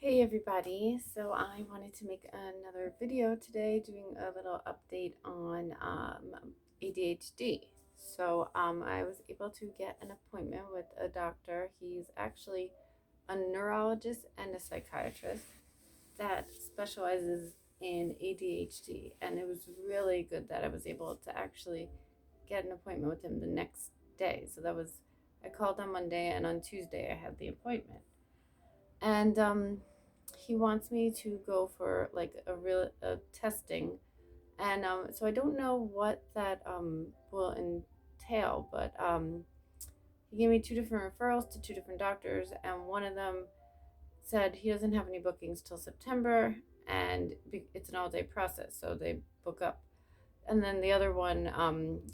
Hey everybody, so I wanted to make another video today doing a little update on ADHD. I was able to get an appointment with a doctor. He's actually a neurologist and a psychiatrist that specializes in ADHD, and it was really good that I was able to actually get an appointment with him the next day. I called on Monday, and on Tuesday I had the appointment. And he wants me to go for like a real testing, and so I don't know what that will entail, but he gave me two different referrals to two different doctors, and one of them said he doesn't have any bookings till September, and it's an all-day process, so they book up. And then the other one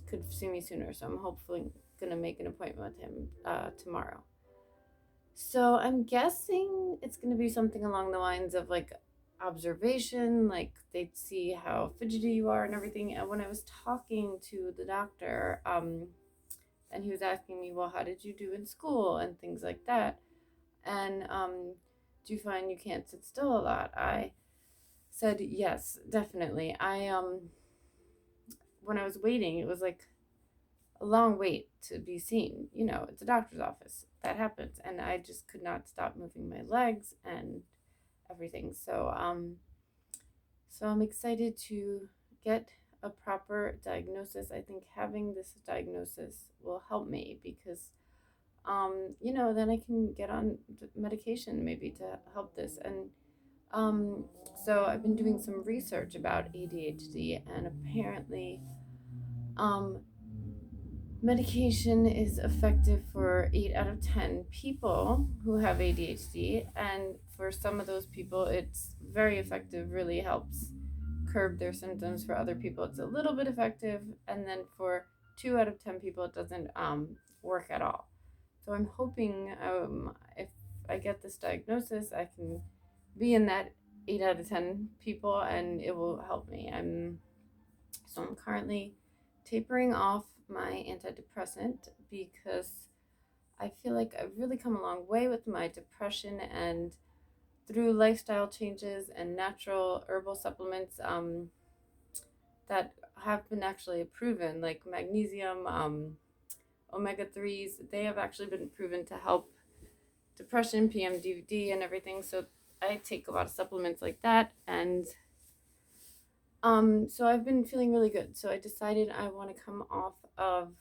could see me sooner, so I'm hopefully gonna make an appointment with him tomorrow. So I'm guessing it's going to be something along the lines of like observation, like they'd see how fidgety you are and everything. And when I was talking to the doctor, and he was asking me, well, how did you do in school and things like that? And do you find you can't sit still a lot? I said, yes, definitely. When I was waiting, it was like a long wait to be seen. It's a doctor's office. That happens. And I just could not stop moving my legs and everything. So I'm excited to get a proper diagnosis. I think having this diagnosis will help me because then I can get on medication maybe to help this. And um, so I've been doing some research about ADHD, and apparently, um, medication is effective for 8 out of 10 people who have ADHD, and for some of those people, it's very effective, really helps curb their symptoms. For other people, it's a little bit effective, and then for 2 out of 10 people, it doesn't work at all. So I'm hoping if I get this diagnosis, I can be in that 8 out of 10 people, and it will help me. I'm currently tapering off my antidepressant because I feel like I've really come a long way with my depression, and through lifestyle changes and natural herbal supplements that have been actually proven, like magnesium, omega 3s, they have actually been proven to help depression, PMDD, and everything. So I take a lot of supplements like that, and so I've been feeling really good. So I decided I want to come off of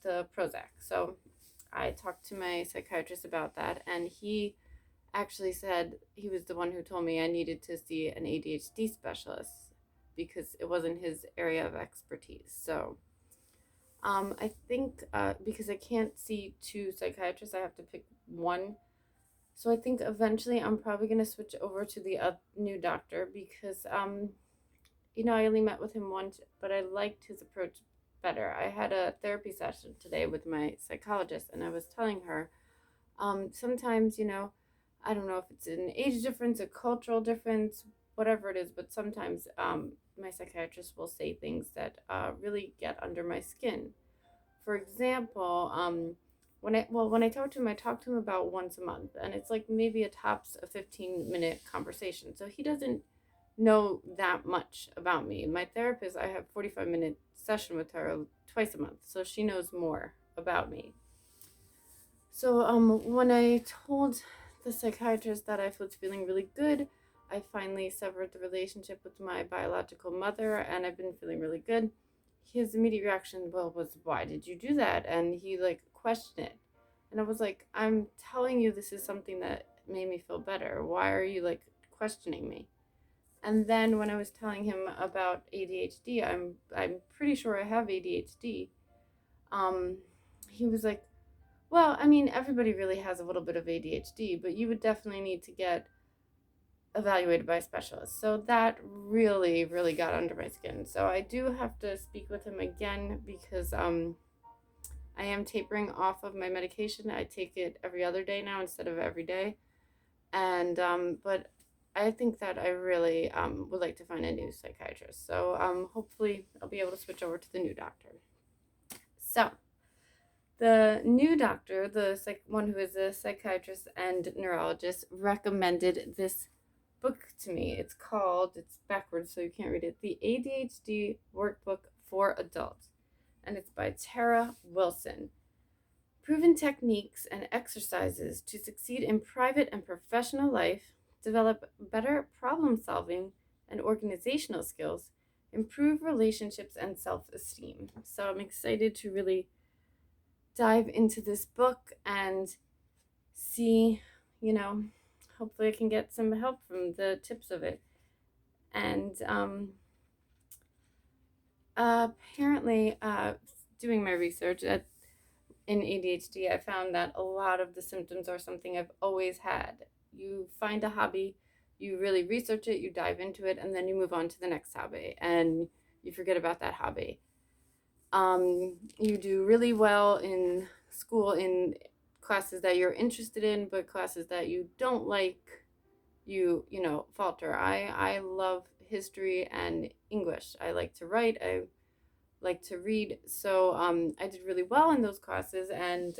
the Prozac. So I talked to my psychiatrist about that, and he actually said he was the one who told me I needed to see an ADHD specialist because it wasn't his area of expertise. So I think because I can't see two psychiatrists, I have to pick one. So I think eventually I'm probably going to switch over to the new doctor because I only met with him once, but I liked his approach better. I had a therapy session today with my psychologist, and I was telling her sometimes, I don't know if it's an age difference, a cultural difference, whatever it is, but sometimes my psychiatrist will say things that really get under my skin. For example, when I talk to him, I talk to him about once a month, and it's like maybe a tops a 15-minute conversation. So he doesn't know that much about me. My therapist, I have 45-minute session with her twice a month, so she knows more about me. So when I told the psychiatrist that I was feeling really good, I finally severed the relationship with my biological mother, and I've been feeling really good. His immediate reaction, well, was, why did you do that? And he like questioned it. And I was like, I'm telling you this is something that made me feel better. Why are you like questioning me? And then when I was telling him about ADHD, I'm pretty sure I have ADHD. Um, he was like, well, I mean, everybody really has a little bit of ADHD, but you would definitely need to get evaluated by a specialist. So that really, really got under my skin. So I do have to speak with him again because I am tapering off of my medication. I take it every other day now instead of every day. And but I think that I really would like to find a new psychiatrist. So hopefully I'll be able to switch over to the new doctor. So The new doctor, one who is a psychiatrist and neurologist, recommended this book to me. It's backwards so you can't read it, The ADHD Workbook for Adults. And it's by Tara Wilson. Proven techniques and exercises to succeed in private and professional life, develop better problem solving and organizational skills, improve relationships and self esteem. So I'm excited to really dive into this book and see, you know, hopefully I can get some help from the tips of it. And apparently, doing my research in ADHD, I found that a lot of the symptoms are something I've always had. You find a hobby, you really research it, you dive into it, and then you move on to the next hobby, and you forget about that hobby. You do really well in school in classes that you're interested in, but classes that you don't like, you falter. I love history and English. I like to write. I like to read. So I did really well in those classes, and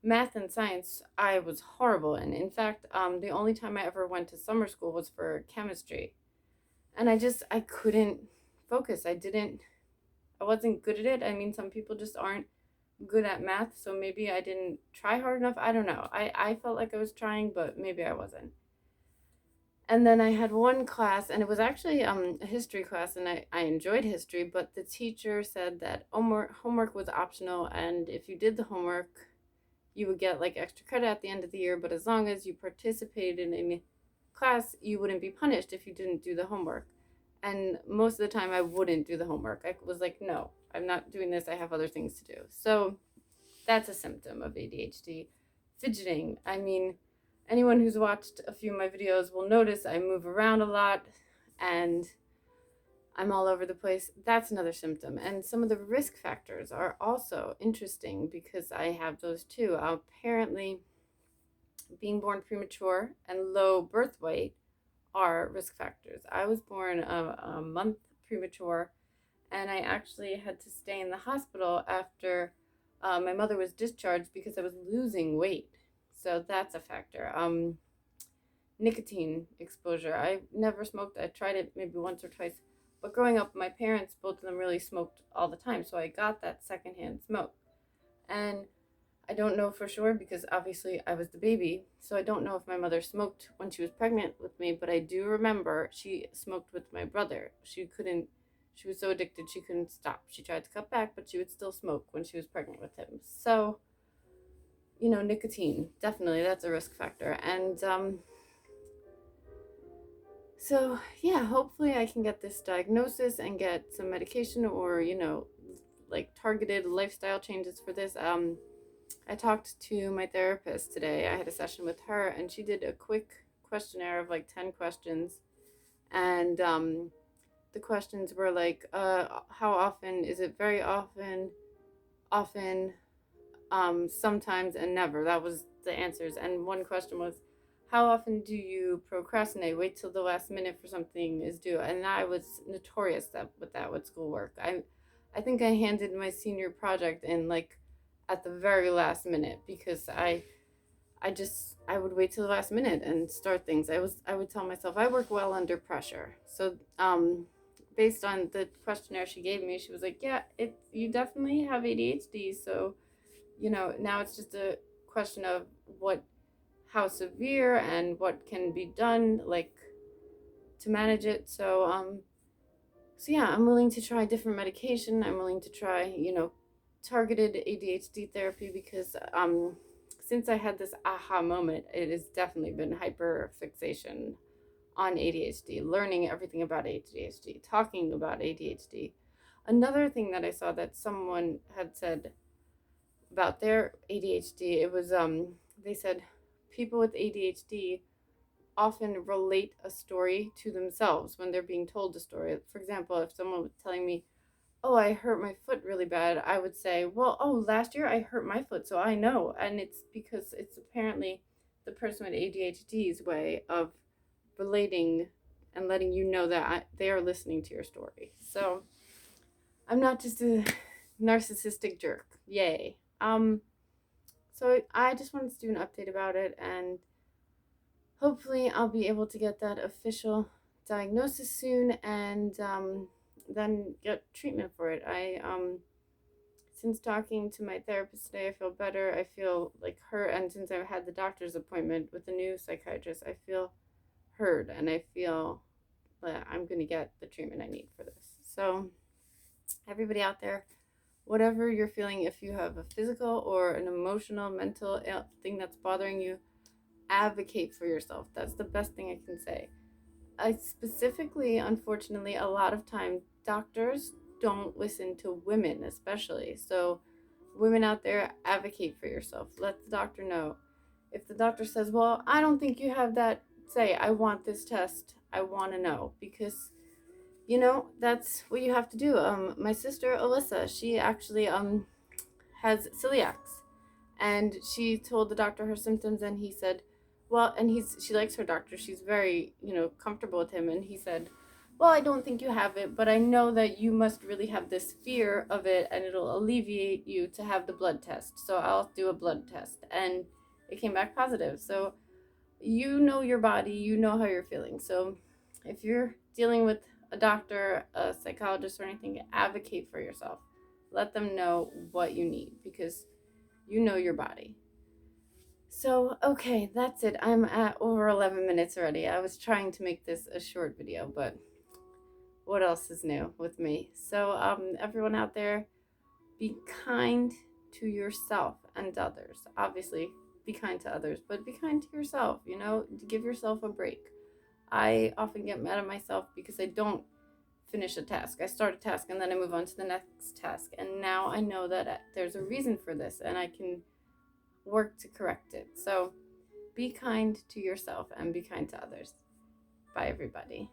math and science I was horrible in. In fact, the only time I ever went to summer school was for chemistry, and I couldn't focus. I wasn't good at it. I mean, some people just aren't good at math, so maybe I didn't try hard enough. I don't know. I felt like I was trying, but maybe I wasn't. And then I had one class, and it was actually a history class, and I enjoyed history, but the teacher said that homework was optional, and if you did the homework, you would get like extra credit at the end of the year, but as long as you participated in class, you wouldn't be punished if you didn't do the homework. And most of the time, I wouldn't do the homework. I was like, no, I'm not doing this. I have other things to do. So that's a symptom of ADHD. Fidgeting. I mean, anyone who's watched a few of my videos will notice I move around a lot and I'm all over the place. That's another symptom. And some of the risk factors are also interesting because I have those too. Apparently, being born premature and low birth weight are risk factors. I was born a month premature, and I actually had to stay in the hospital after my mother was discharged because I was losing weight. So that's a factor. Nicotine exposure. I never smoked. I tried it maybe once or twice. But growing up, my parents, both of them really smoked all the time. So I got that secondhand smoke. And I don't know for sure because obviously I was the baby. So I don't know if my mother smoked when she was pregnant with me. But I do remember she smoked with my brother. She was so addicted she couldn't stop. She tried to cut back, but she would still smoke when she was pregnant with him. So, nicotine, definitely, that's a risk factor. And so, yeah, hopefully I can get this diagnosis and get some medication or, like targeted lifestyle changes for this. I talked to my therapist today. I had a session with her, and she did a quick questionnaire of like 10 questions. And the questions were like, how often? Is it very often? Often, sometimes, and never. That was the answers. And one question was, how often do you procrastinate? Wait till the last minute for something is due. And I was notorious with schoolwork. I think I handed my senior project in like at the very last minute because I would wait till the last minute and start things. I would tell myself I work well under pressure. So based on the questionnaire she gave me, she was like, yeah, you definitely have ADHD. So now it's just a question of how severe and what can be done, like to manage it. So yeah, I'm willing to try different medication. I'm willing to try, targeted ADHD therapy because since I had this aha moment, it has definitely been hyper fixation on ADHD, learning everything about ADHD, talking about ADHD. Another thing that I saw that someone had said about their ADHD, it was they said people with ADHD often relate a story to themselves when they're being told a story. For example, if someone was telling me, oh, I hurt my foot really bad, I would say, well, oh, last year I hurt my foot, so I know. And it's because it's apparently the person with ADHD's way of relating and letting you know that they are listening to your story. So I'm not just a narcissistic jerk. Yay. So I just wanted to do an update about it, and hopefully I'll be able to get that official diagnosis soon, and then get treatment for it. Since talking to my therapist today, I feel better. I feel like her, and since I've had the doctor's appointment with the new psychiatrist, I feel heard, and I feel that I'm going to get the treatment I need for this. So, everybody out there, whatever you're feeling, if you have a physical or an emotional, mental thing that's bothering you, advocate for yourself. That's the best thing I can say. I specifically, unfortunately, a lot of time doctors don't listen to women, especially. So, women out there, advocate for yourself. Let the doctor know. If the doctor says, "Well, I don't think you have that," say, "I want this test. I want to know," because that's what you have to do. My sister Alyssa, she actually has celiacs, and she told the doctor her symptoms, and he said, well, and she likes her doctor, she's very comfortable with him, and he said, well, I don't think you have it, but I know that you must really have this fear of it, and it'll alleviate you to have the blood test, so I'll do a blood test. And it came back positive. So you know your body, you know how you're feeling. So if you're dealing with a doctor, a psychologist, or anything, advocate for yourself. Let them know what you need, because you know your body. So, okay, that's it. I'm at over 11 minutes already. I was trying to make this a short video, but what else is new with me? So, everyone out there, be kind to yourself and others. Obviously, be kind to others, but be kind to yourself, give yourself a break. I often get mad at myself because I don't finish a task. I start a task and then I move on to the next task. And now I know that there's a reason for this and I can work to correct it. So be kind to yourself and be kind to others. Bye, everybody.